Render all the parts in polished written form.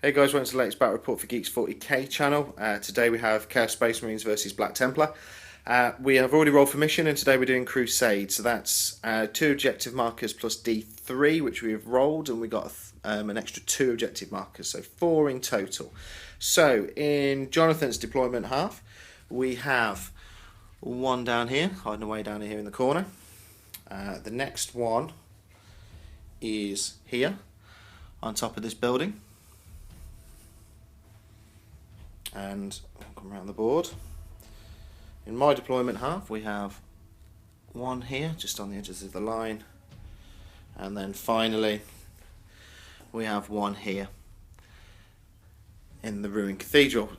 Hey guys, welcome to the latest battle report for Geeks 40k channel. Today we have Chaos Space Marines versus Black Templar. We have already rolled for mission, and today we're doing Crusade. So that's 2 objective markers plus D3, which we have rolled, and we got an extra 2 objective markers, so 4 in total. So in Jonathan's deployment half, we have one down here, hiding away down here in the corner. The next one is here, on top of this building. And I'll come around the board. In my deployment half, we have one here, just on the edges of the line, and then finally we have one here in the ruined cathedral.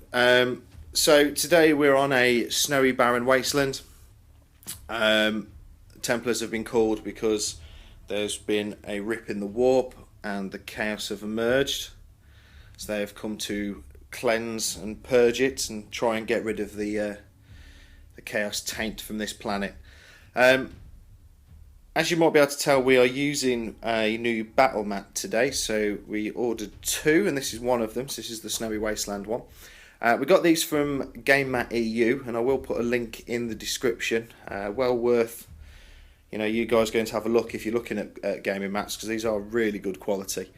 So today we're on a snowy, barren wasteland. Templars have been called because there's been a rip in the warp and the chaos have emerged, so they have come to cleanse and purge it and try and get rid of the chaos taint from this planet. As you might be able to tell, we are using a new battle mat today, so we ordered 2 and this is one of them. So this is the Snowy Wasteland one. We got these from Game Mat EU, and I will put a link in the description. Well worth, you guys going to have a look if you're looking at gaming mats, because these are really good quality.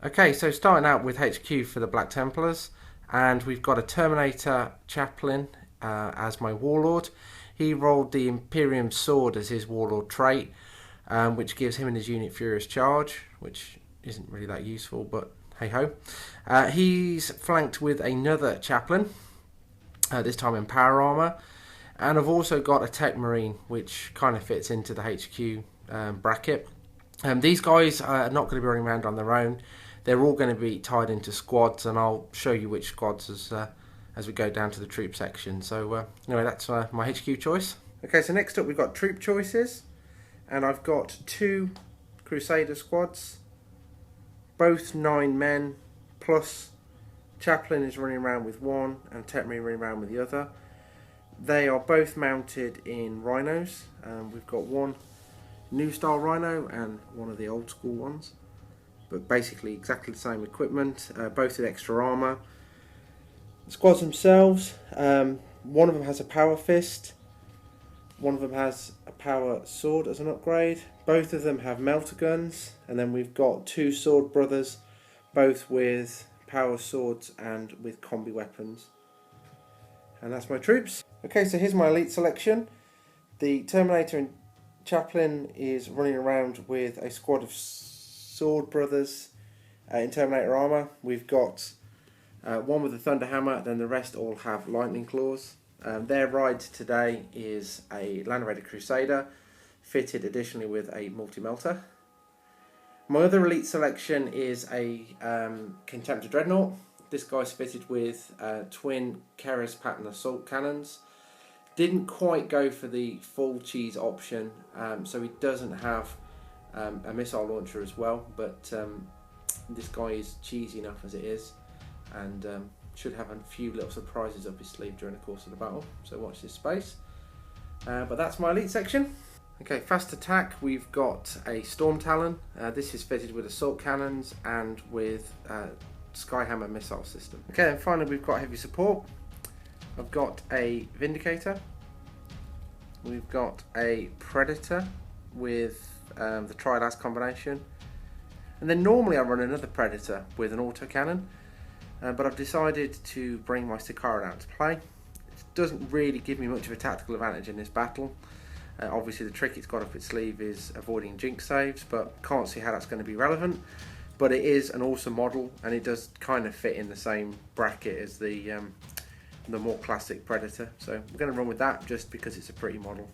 Okay, so starting out with HQ for the Black Templars, and we've got a Terminator Chaplain as my Warlord. He rolled the Imperium Sword as his Warlord trait, which gives him and his unit Furious Charge, which isn't really that useful, but hey ho. He's flanked with another Chaplain, this time in Power Armor, and I've also got a Tech Marine, which kind of fits into the HQ bracket. These guys are not going to be running around on their own. They're all going to be tied into squads, and I'll show you which squads as we go down to the troop section. So anyway, that's my HQ choice. Okay, so next up we've got troop choices, and I've got 2 Crusader squads, both 9 men, plus Chaplain is running around with 1 and Tech Marine running around with the other. They are both mounted in rhinos. We've got one new style rhino and one of the old school ones, but basically exactly the same equipment, both with extra armour. The squads themselves, one of them has a power fist, one of them has a power sword as an upgrade, both of them have melter guns, and then we've got 2 sword brothers, both with power swords and with combi weapons. And that's my troops. Okay, so here's my elite selection. The Terminator and Chaplain is running around with a squad of sword brothers in Terminator armour. We've got one with a Thunder Hammer, then the rest all have lightning claws. Their ride today is a Linebreaker Crusader, fitted additionally with a multi-melter. My other elite selection is a Contemptor Dreadnought. This guy's fitted with twin Keras pattern assault cannons. Didn't quite go for the full cheese option, so he doesn't have a missile launcher as well, but this guy is cheesy enough as it is, and should have a few little surprises up his sleeve during the course of the battle, so watch this space. But that's my elite section. Okay, fast attack, we've got a Storm Talon. This is fitted with assault cannons and with Skyhammer missile system. Okay, and finally we've got heavy support. I've got a Vindicator, we've got a Predator with the Trilas combination, and then normally I run another Predator with an autocannon, but I've decided to bring my Sicaran out to play. It doesn't really give me much of a tactical advantage in this battle. Obviously the trick it's got up its sleeve is avoiding jinx saves, but can't see how that's going to be relevant. But it is an awesome model, and it does kind of fit in the same bracket as the more classic Predator, so we're going to run with that just because it's a pretty model.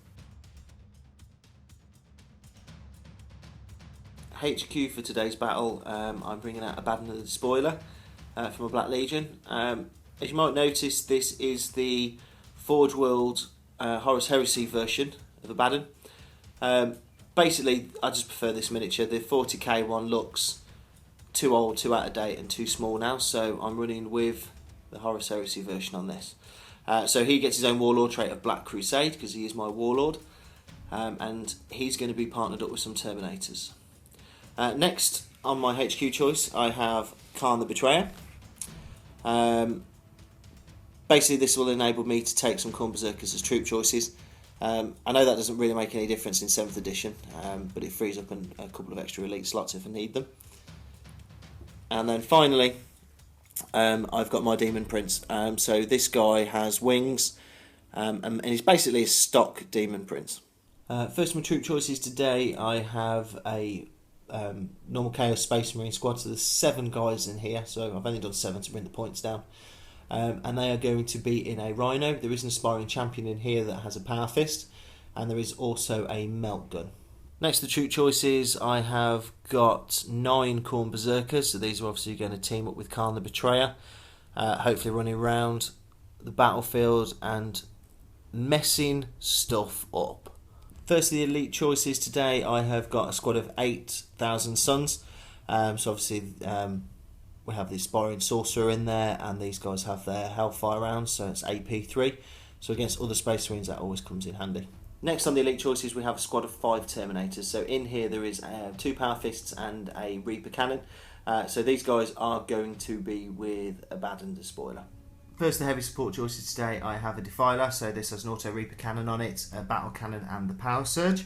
HQ for today's battle, I'm bringing out Abaddon of the Spoiler from a Black Legion. As you might notice, this is the Forge World Horus Heresy version of Abaddon. Basically, I just prefer this miniature. The 40k one looks too old, too out of date and too small now, so I'm running with the Horus Heresy version on this. So he gets his own Warlord trait of Black Crusade because he is my Warlord, and he's going to be partnered up with some Terminators. Next on my HQ choice, I have Khan the Betrayer. Basically, this will enable me to take some Khorne Berserkers as troop choices. I know that doesn't really make any difference in 7th edition, but it frees up a couple of extra elite slots if I need them. And then finally, I've got my Demon Prince. So this guy has wings, and he's basically a stock Demon Prince. First of my troop choices today, I have a normal Chaos Space Marine squad. So there's 7 guys in here, so I've only done 7 to bring the points down. And they are going to be in a Rhino. There is an Aspiring Champion in here that has a Power Fist, and there is also a Melt Gun. Next to the troop choices, I have got 9 Khorne Berserkers, so these are obviously going to team up with Khan the Betrayer, hopefully running around the battlefield and messing stuff up. First of the elite choices today, I have got a squad of 8,000 Suns, so obviously we have the Aspiring Sorcerer in there, and these guys have their Hellfire rounds, so it's AP3, so against other Space Marines that always comes in handy. Next on the elite choices, we have a squad of 5 Terminators. So in here there is 2 Power Fists and a Reaper Cannon. So these guys are going to be with Abaddon the Spoiler. First, the heavy support choices today, I have a Defiler. So this has an Auto Reaper Cannon on it, a Battle Cannon and the Power Surge.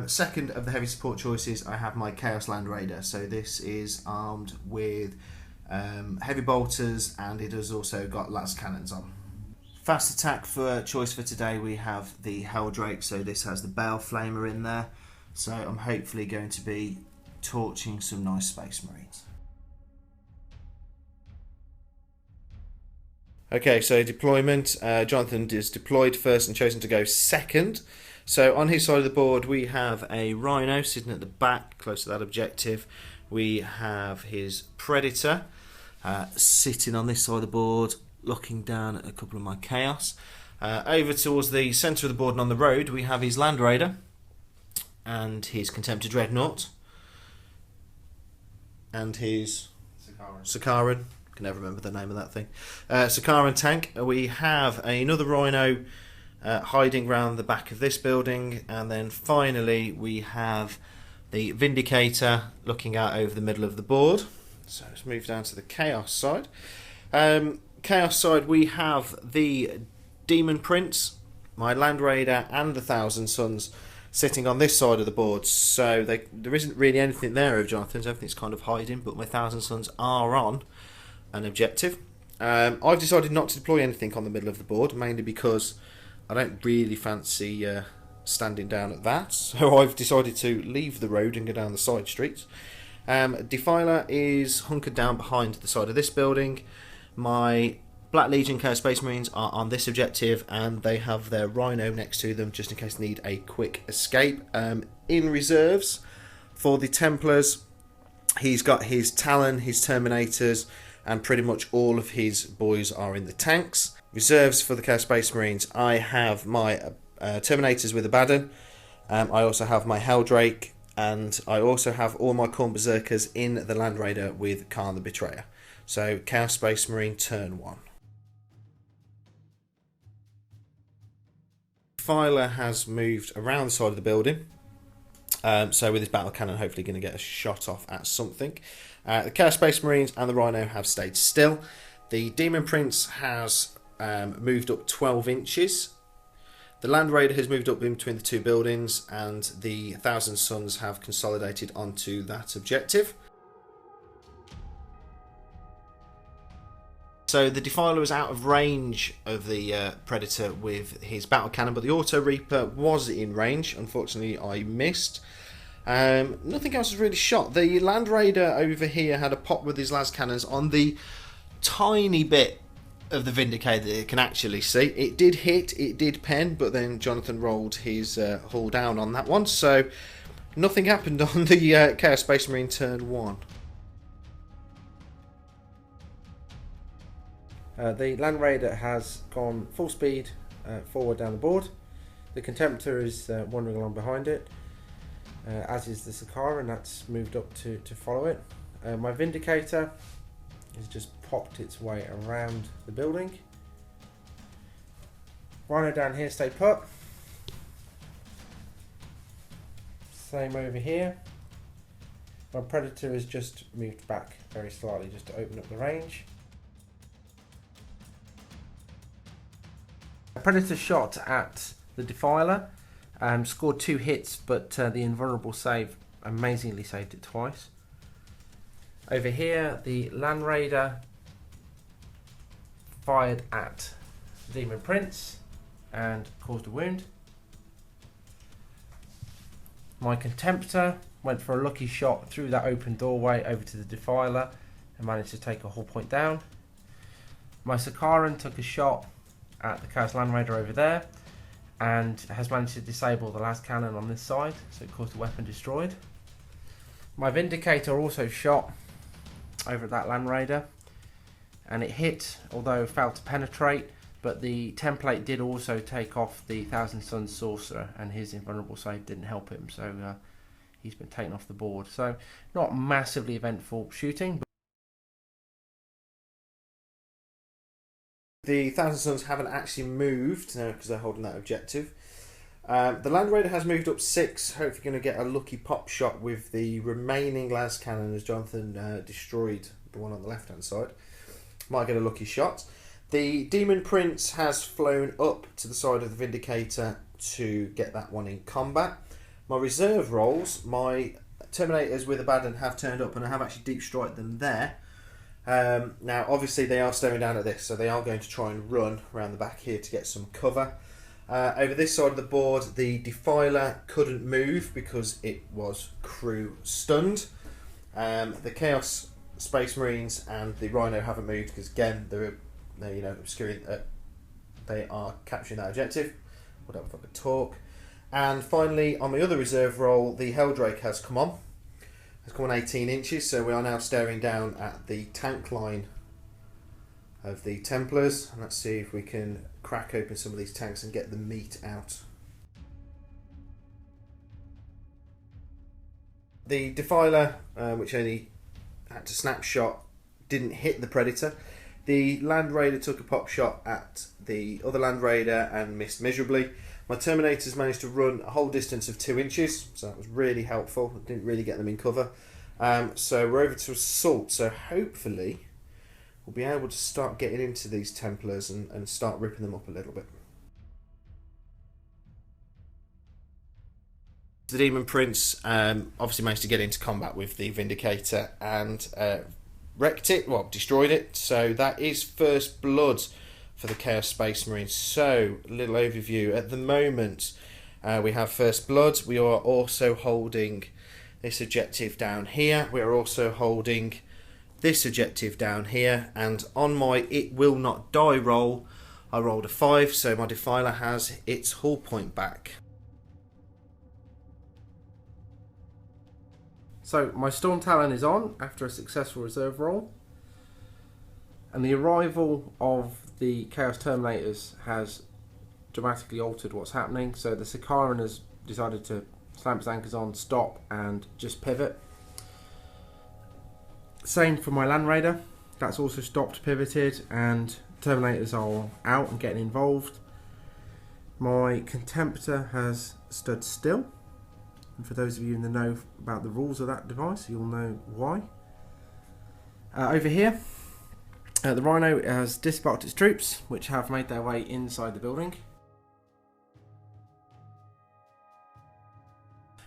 Second of the heavy support choices, I have my Chaos Land Raider. So this is armed with heavy bolters, and it has also got las cannons on. Fast attack for choice for today, we have the Helldrake, so this has the Bale Flamer in there, so I'm hopefully going to be torching some nice Space Marines. Okay, so deployment. Jonathan is deployed first and chosen to go second. So on his side of the board, we have a Rhino sitting at the back, close to that objective. We have his Predator sitting on this side of the board, looking down at a couple of my Chaos. Over towards the centre of the board and on the road, we have his Land Raider and his Contemptor Dreadnought and his Sakaran. I can never remember the name of that thing. Sakaran tank. We have another Rhino hiding round the back of this building, and then finally we have the Vindicator looking out over the middle of the board. So let's move down to the Chaos side. Chaos side, we have the Demon Prince, my Land Raider and the Thousand Suns sitting on this side of the board, so there isn't really anything there of Jonathan's, everything's kind of hiding, but my Thousand Suns are on an objective. I've decided not to deploy anything on the middle of the board, mainly because I don't really fancy standing down at that, so I've decided to leave the road and go down the side streets. Defiler is hunkered down behind the side of this building. My Black Legion Chaos Space Marines are on this objective, and they have their Rhino next to them just in case they need a quick escape. In reserves for the Templars, he's got his Talon, his Terminators, and pretty much all of his boys are in the tanks. Reserves for the Chaos Space Marines, I have my Terminators with Abaddon. I also have my Helldrake, and I also have all my Khorne Berserkers in the Land Raider with Khan the Betrayer. So, Chaos Space Marine turn 1. Filer has moved around the side of the building. So with his battle cannon, hopefully going to get a shot off at something. The Chaos Space Marines and the Rhino have stayed still. The Demon Prince has moved up 12 inches. The Land Raider has moved up in between the two buildings, and the Thousand Suns have consolidated onto that objective. So the Defiler was out of range of the Predator with his battle cannon, but the Auto Reaper was in range. Unfortunately, I missed. Nothing else was really shot. The Land Raider over here had a pop with his las cannons on the tiny bit of the Vindicator that it can actually see. It did hit, it did pen, but then Jonathan rolled his hull down on that one. So nothing happened on the Chaos Space Marine turn 1. The Land Raider has gone full speed forward down the board. The Contemptor is wandering along behind it, as is the Sakara, and that's moved up to follow it. My Vindicator has just popped its way around the building. Rhino down here, stay put. Same over here. My Predator has just moved back very slightly just to open up the range. A Predator shot at the Defiler, scored 2 hits, but the Invulnerable save amazingly saved it twice. Over here, the Land Raider fired at the Demon Prince and caused a wound. My Contemptor went for a lucky shot through that open doorway over to the Defiler and managed to take a whole point down. My Sakaran took a shot at the Chaos Land Raider over there and has managed to disable the las cannon on this side, so it caused the weapon destroyed. My Vindicator also shot over at that Land Raider and it hit, although failed to penetrate, but the template did also take off the Thousand Suns Sorcerer and his invulnerable save didn't help him, so he's been taken off the board. So not massively eventful shooting. But the Thousand Suns haven't actually moved because they're holding that objective. The Land Raider has moved up 6, hopefully going to get a lucky pop shot with the remaining las cannon as Jonathan destroyed the one on the left hand side. Might get a lucky shot. The Demon Prince has flown up to the side of the Vindicator to get that one in combat. My reserve rolls, my Terminators with Abaddon have turned up and I have actually deep striked them there. Now obviously they are staring down at this, so they are going to try and run around the back here to get some cover. Over this side of the board, the Defiler couldn't move because it was crew stunned. The Chaos Space Marines and the Rhino haven't moved because again they're obscuring. They are capturing that objective. Whatever if I could talk. And finally, on my other reserve roll, the Helldrake has come on. It's come on 18 inches, so we are now staring down at the tank line of the Templars. And let's see if we can crack open some of these tanks and get the meat out. The Defiler, which only had to snapshot, didn't hit the Predator. The Land Raider took a pop shot at the other Land Raider and missed miserably. My Terminators managed to run a whole distance of 2 inches, so that was really helpful. I didn't really get them in cover. So we're over to Assault, so hopefully we'll be able to start getting into these Templars and start ripping them up a little bit. The Demon Prince obviously managed to get into combat with the Vindicator and wrecked it, well, destroyed it. So that is first blood for the Chaos Space Marines. So, a little overview. At the moment, we have first blood. We are also holding this objective down here. We are also holding this objective down here. And on my It Will Not Die roll, I rolled a 5, so my Defiler has its hull point back. So my Storm Talon is on after a successful reserve roll, and the arrival of the Chaos Terminators has dramatically altered what's happening. So the Sakaran has decided to slam its anchors on, stop and just pivot. Same for my Land Raider, that's also stopped, pivoted, and Terminators are out and getting involved. My Contemptor has stood still. And for those of you in the know about the rules of that device, you'll know why. Over here, the Rhino has disembarked its troops, which have made their way inside the building.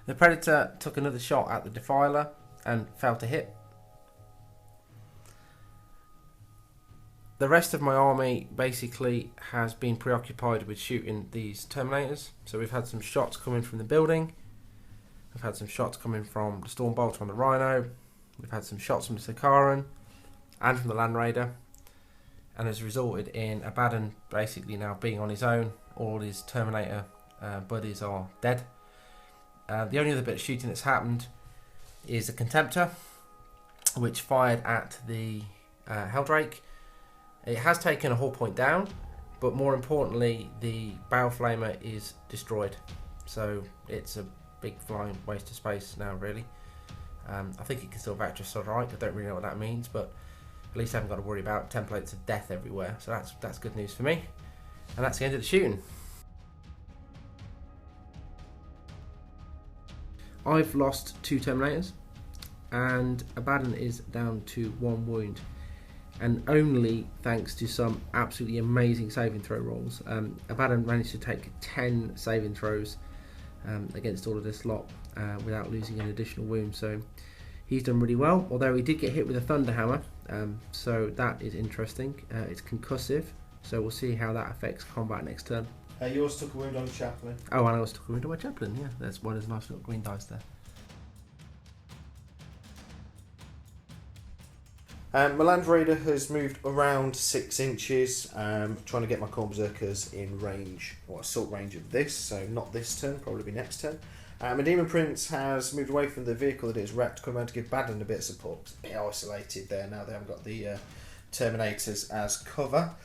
The Predator took another shot at the Defiler and failed to hit. The rest of my army basically has been preoccupied with shooting these Terminators. So we've had some shots coming from the building. We've had some shots coming from the Stormbolter on the Rhino. We've had some shots from the Sakaran and from the Land Raider. And has resulted in Abaddon basically now being on his own. All his Terminator buddies are dead. The only other bit of shooting that's happened is the Contemptor, which fired at the Helldrake. It has taken a whole point down, but more importantly, the Bow Flamer is destroyed. So it's a big flying waste of space now, really. I think it can still vector alright. I don't really know what that means, but at least I haven't got to worry about templates of death everywhere. So that's good news for me. And that's the end of the shooting. I've lost 2 Terminators, and Abaddon is down to 1 wound, and only thanks to some absolutely amazing saving throw rolls. Abaddon managed to take 10 saving throws against all of this lot without losing an additional wound, so he's done really well, although he did get hit with a thunder hammer, so that is interesting. It's concussive, so we'll see how that affects combat next turn. Yours took a wound on Chaplain. Oh, and I also took a wound on my Chaplain, yeah, that's why there's nice little green dice there. My Land Raider has moved around 6 inches, trying to get my Khorne Berserkers in range, or assault range of this, so not this turn, probably be next turn. My Demon Prince has moved away from the vehicle that is wrecked, come around to give Abaddon a bit of support. It's a bit isolated there now, they haven't got the Terminators as cover.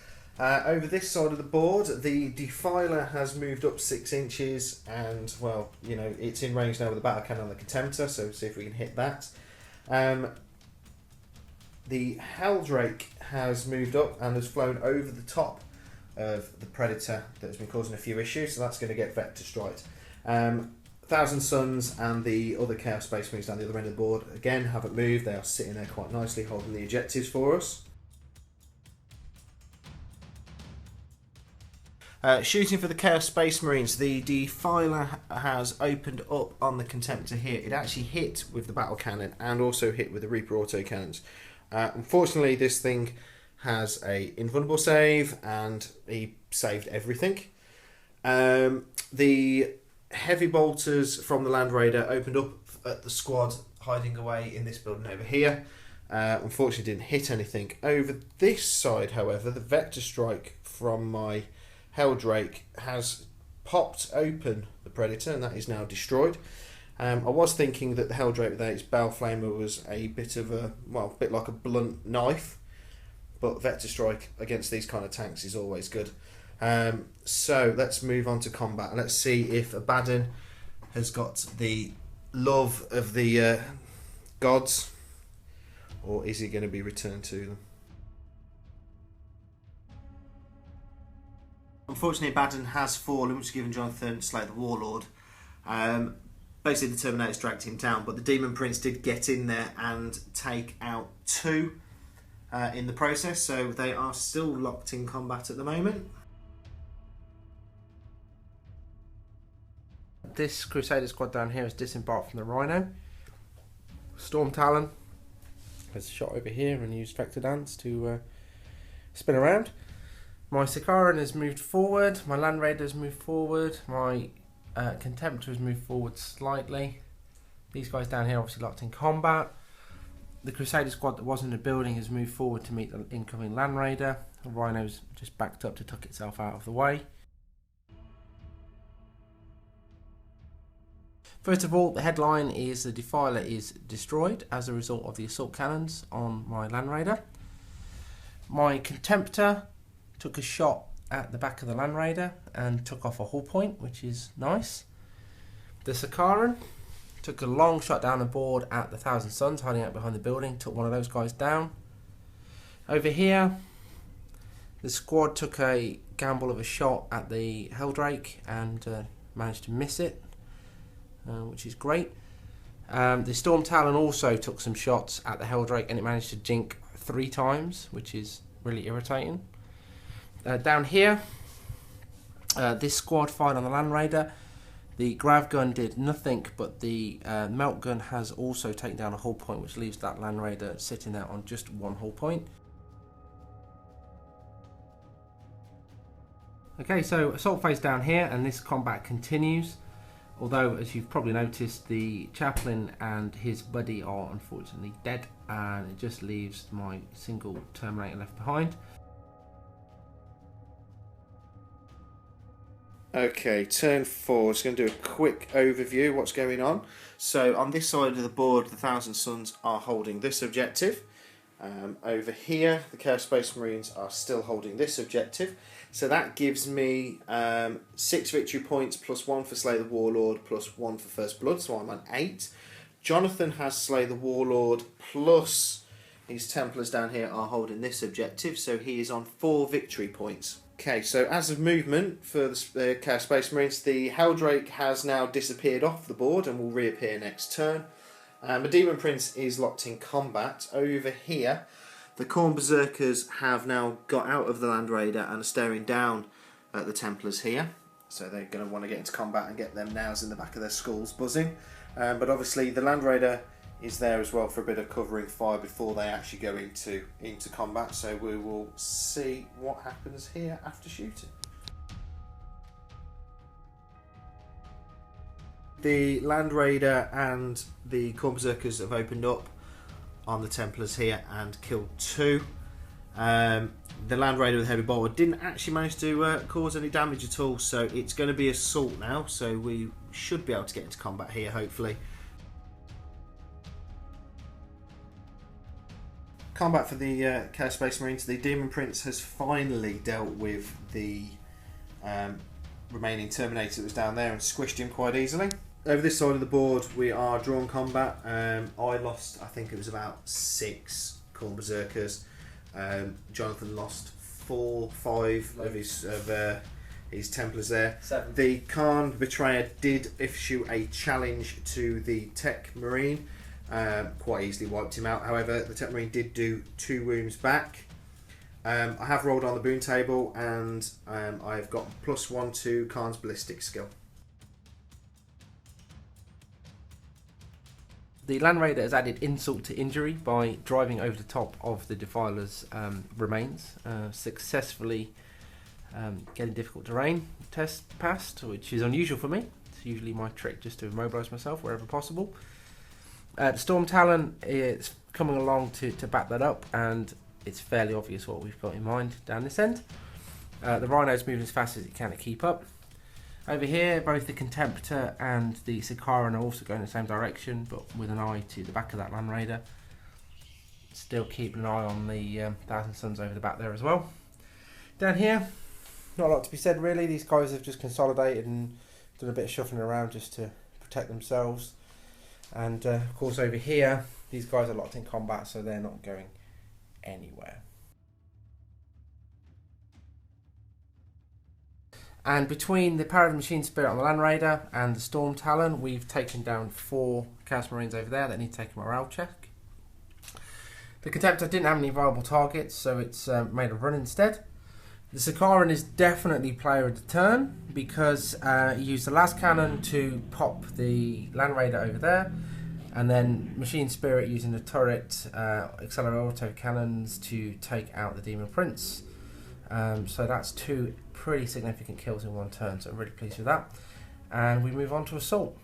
Over this side of the board, the Defiler has moved up 6 inches, and, well, you know, it's in range now with the battle cannon and the Contemptor, so see if we can hit that. The Helldrake has moved up and has flown over the top of the Predator that has been causing a few issues, so that's going to get Vector Strike. Thousand Suns and the other Chaos Space Marines down the other end of the board, again, haven't moved. They are sitting there quite nicely, holding the objectives for us. Shooting for the Chaos Space Marines, the Defiler has opened up on the Contemptor here. It actually hit with the Battle Cannon and also hit with the Reaper Auto Cannons. Unfortunately, this thing has a invulnerable save, and he saved everything. The heavy bolters from the Land Raider opened up at the squad hiding away in this building over here. Unfortunately, didn't hit anything. Over this side, however, the Vector Strike from my Helldrake has popped open the Predator, and that is now destroyed. I was thinking that the Helldrake without its Baleflamer was a bit of a, well, a bit like a blunt knife, but Vector Strike against these kind of tanks is always good. So let's move on to combat, and let's see if Abaddon has got the love of the gods, or is he going to be returned to them? Unfortunately, Abaddon has fallen, which has given Jonathan Slay the Warlord. Basically, the Terminators dragged him down, but the Demon Prince did get in there and take out 2 in the process, so they are still locked in combat at the moment. This Crusader squad down here has disembarked from the Rhino. Storm Talon has shot over here and used Vector Dance to spin around. My Sikaran has moved forward, my Land Raider has moved forward, my Contemptor has moved forward slightly. These guys down here obviously locked in combat. The Crusader squad that was in the building has moved forward to meet the incoming Land Raider. The Rhino's just backed up to tuck itself out of the way. First of all, the headline is the Defiler is destroyed as a result of the assault cannons on my Land Raider. My Contemptor took a shot at the back of the Land Raider and took off a hull point, which is nice. The Sikaran took a long shot down the board at the Thousand Suns hiding out behind the building, took one of those guys down. Over here, the squad took a gamble of a shot at the Helldrake and managed to miss it, which is great. The Storm Talon also took some shots at the Helldrake and it managed to jink 3 times, which is really irritating. Down here, this squad fired on the Land Raider. The Grav Gun did nothing, but the Melt Gun has also taken down a hull point, which leaves that Land Raider sitting there on just 1 hull point. Okay, so assault phase down here, and this combat continues. Although, as you've probably noticed, the Chaplain and his buddy are unfortunately dead, and it just leaves my single Terminator left behind. Okay, turn 4. Just going to do a quick overview of what's going on. So on this side of the board, the Thousand Suns are holding this objective. Over here, the Chaos Space Marines are still holding this objective. So that gives me 6 victory points plus 1 for Slay the Warlord plus 1 for First Blood, so I'm on 8. Jonathan has Slay the Warlord plus his Templars down here are holding this objective, so he is on 4 victory points. Okay, so as of movement for the Chaos Space Marines, the Helldrake has now disappeared off the board and will reappear next turn. My Demon Prince is locked in combat. Over here, the Khorne Berserkers have now got out of the Land Raider and are staring down at the Templars here. So they're going to want to get into combat and get them nails in the back of their skulls buzzing. But obviously the Land Raider is there as well for a bit of covering fire before they actually go into combat. So we will see what happens here after shooting. The Land Raider and the Khorne Berserkers have opened up on the Templars here and killed 2. The Land Raider with Heavy Bolter didn't actually manage to cause any damage at all, so it's going to be assault now, so we should be able to get into combat here, hopefully. Combat for the Chaos Space Marines. The Demon Prince has finally dealt with the remaining Terminator that was down there and squished him quite easily. Over this side of the board we are drawn combat. I lost, I think it was about 6 Khorne Berserkers. Jonathan lost 4, 5 of his Templars there. 7. The Khan Betrayer did issue a challenge to the Tech Marine. Quite easily wiped him out. However, the Tech Marine did do 2 wounds back. I have rolled on the boon table and I've got +1 to Khan's ballistic skill. The Land Raider has added insult to injury by driving over the top of the Defiler's remains, successfully getting difficult terrain test passed, which is unusual for me. It's usually my trick just to immobilise myself wherever possible. The Storm Talon is coming along to back that up, and it's fairly obvious what we've got in mind down this end. The Rhino's moving as fast as it can to keep up. Over here, both the Contemptor and the Sicaran are also going in the same direction, but with an eye to the back of that Land Raider. Still keeping an eye on the Thousand Suns over the back there as well. Down here, not a lot to be said really. These guys have just consolidated and done a bit of shuffling around just to protect themselves. And of course over here, these guys are locked in combat, so they're not going anywhere. And between the Power of the Machine Spirit on the Land Raider and the Storm Talon, we've taken down 4 Chaos Marines over there that need to take a morale check. The Contemptor didn't have any viable targets, so it's made a run instead. The Sicaran is definitely player of the turn because he used the last cannon to pop the Land Raider over there, and then Machine Spirit using the turret, accelerator auto cannons to take out the Demon Prince. So that's 2 pretty significant kills in one turn, so I'm really pleased with that. And we move on to Assault.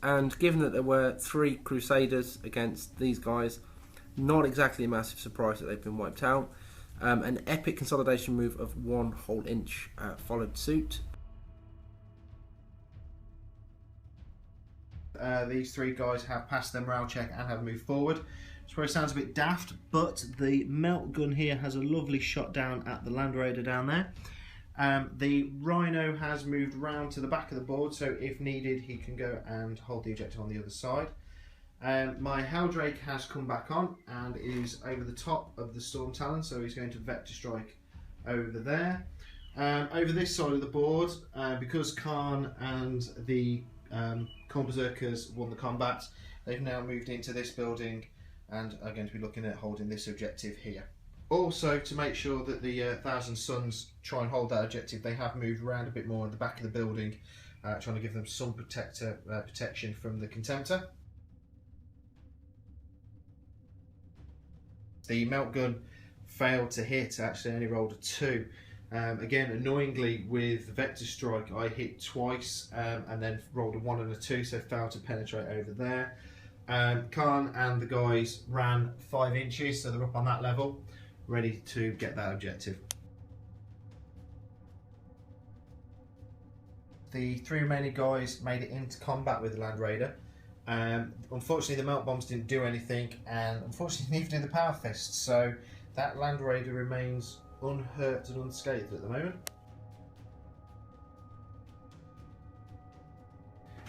And given that there were 3 Crusaders against these guys, not exactly a massive surprise that they've been wiped out. An epic consolidation move of 1 whole inch followed suit. These 3 guys have passed their morale check and have moved forward. This probably sounds a bit daft, but the melt gun here has a lovely shot down at the Land Raider down there. The Rhino has moved round to the back of the board, so if needed he can go and hold the objective on the other side. My Helldrake has come back on and is over the top of the Storm Talon, so he's going to Vector Strike over there. Over this side of the board, because Khan and the Khorne Berserkers won the combat, they've now moved into this building and are going to be looking at holding this objective here. Also, to make sure that the Thousand Suns try and hold that objective, they have moved around a bit more in the back of the building, trying to give them some protection from the Contemptor. The melt gun failed to hit, actually only rolled a 2. Again, annoyingly with Vector Strike I hit twice and then rolled a 1 and a 2, so failed to penetrate over there. Khan and the guys ran 5 inches, so they're up on that level, ready to get that objective. The 3 remaining guys made it into combat with the Land Raider. Unfortunately the melt bombs didn't do anything, and unfortunately neither did the Power Fists, so that Land Raider remains unhurt and unscathed at the moment.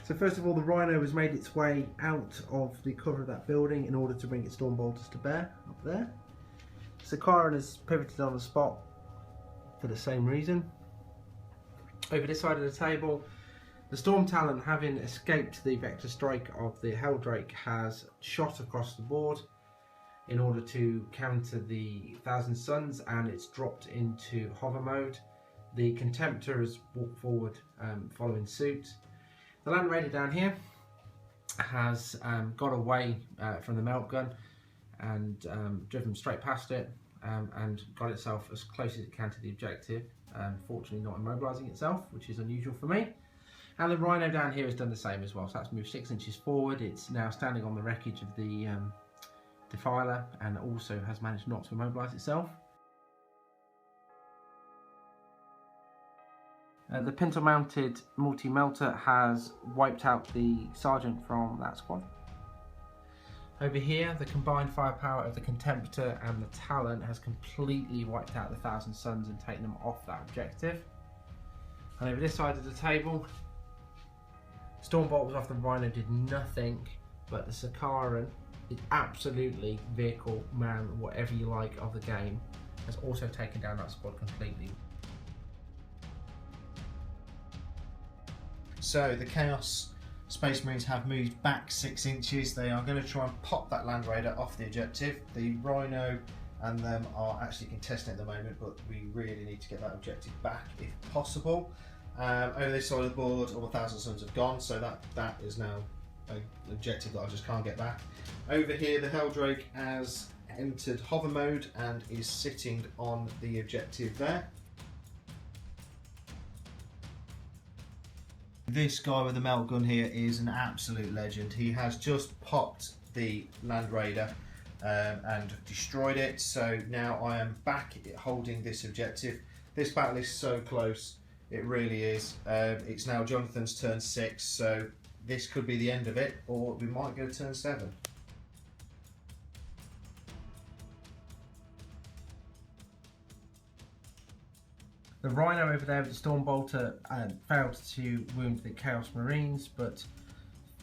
So first of all, the Rhino has made its way out of the cover of that building in order to bring its Storm Bolters to bear up there. Sicaran has pivoted on the spot for the same reason. Over this side of the table, The Storm Talon, having escaped the vector strike of the Helldrake, has shot across the board in order to counter the Thousand Suns, and it's dropped into hover mode. The Contemptor has walked forward following suit. The Land Raider down here has got away from the melt gun and driven straight past it and got itself as close as it can to the objective, fortunately not immobilising itself, which is unusual for me. And the Rhino down here has done the same as well, so that's moved 6 inches forward. It's now standing on the wreckage of the Defiler and also has managed not to immobilise itself. The pintle-mounted multi-melter has wiped out the Sergeant from that squad. Over here, the combined firepower of the Contemptor and the Talon has completely wiped out the Thousand Suns and taken them off that objective. And over this side of the table, Stormbolt was off the Rhino, did nothing, but the Sakaran is absolutely vehicle, man, whatever you like of the game, has also taken down that squad completely. So the Chaos Space Marines have moved back 6 inches. They are going to try and pop that Land Raider off the objective. The Rhino and them are actually contesting at the moment, but we really need to get that objective back if possible. Over this side of the board, all the Thousand Suns have gone, so that is now an objective that I just can't get back. Over here, the Helldrake has entered hover mode and is sitting on the objective there. This guy with the melt gun here is an absolute legend. He has just popped the Land Raider and destroyed it, so now I am back holding this objective. This battle is so close, it really is. It's now Jonathan's turn 6, so this could be the end of it, or we might go turn 7. The Rhino over there with the Stormbolter failed to wound the Chaos Marines, but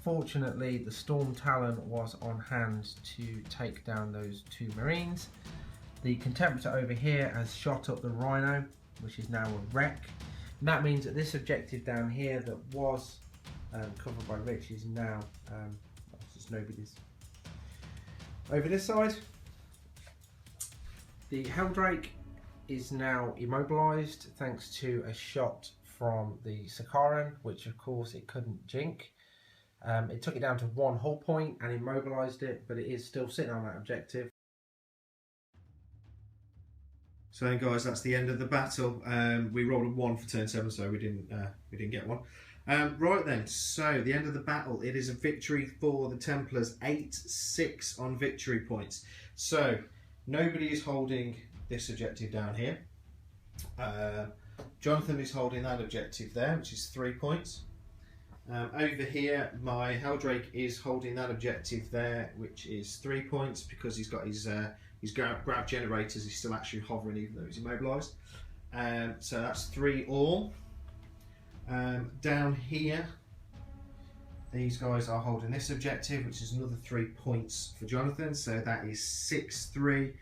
fortunately the Storm Talon was on hand to take down those 2 Marines. The Contemptor over here has shot up the Rhino, which is now a wreck. And that means that this objective down here that was covered by Rich is now just nobody's. Over this side, the Helldrake is now immobilised thanks to a shot from the Sakaran, which of course it couldn't jink. It took it down to 1 hull point and immobilised it, but it is still sitting on that objective. So then, guys, that's the end of the battle. We rolled a 1 for turn 7, so we didn't get one. Right then, so the end of the battle. It is a victory for the Templars, 8-6 on victory points. So nobody is holding this objective down here. Jonathan is holding that objective there, which is 3 points. Over here, my Helldrake is holding that objective there, which is 3 points, because he's got his grab generators. He's still actually hovering, even though he's immobilised. So that's 3 all. Down here, these guys are holding this objective, which is another 3 points for Jonathan. So that is 6-3.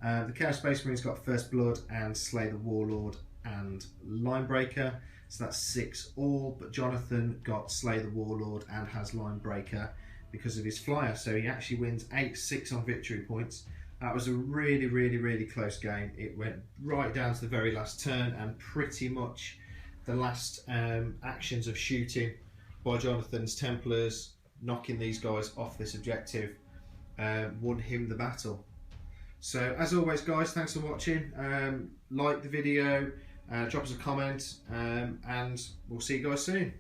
The Chaos Space Marines got First Blood and Slay the Warlord and Linebreaker, so that's 6 all, but Jonathan got Slay the Warlord and has Linebreaker because of his flyer, so he actually wins 8-6 on victory points. That was a really, really, really close game. It went right down to the very last turn, and pretty much the last actions of shooting by Jonathan's Templars, knocking these guys off this objective, won him the battle. So as always, guys, thanks for watching. Like the video, drop us a comment, and we'll see you guys soon.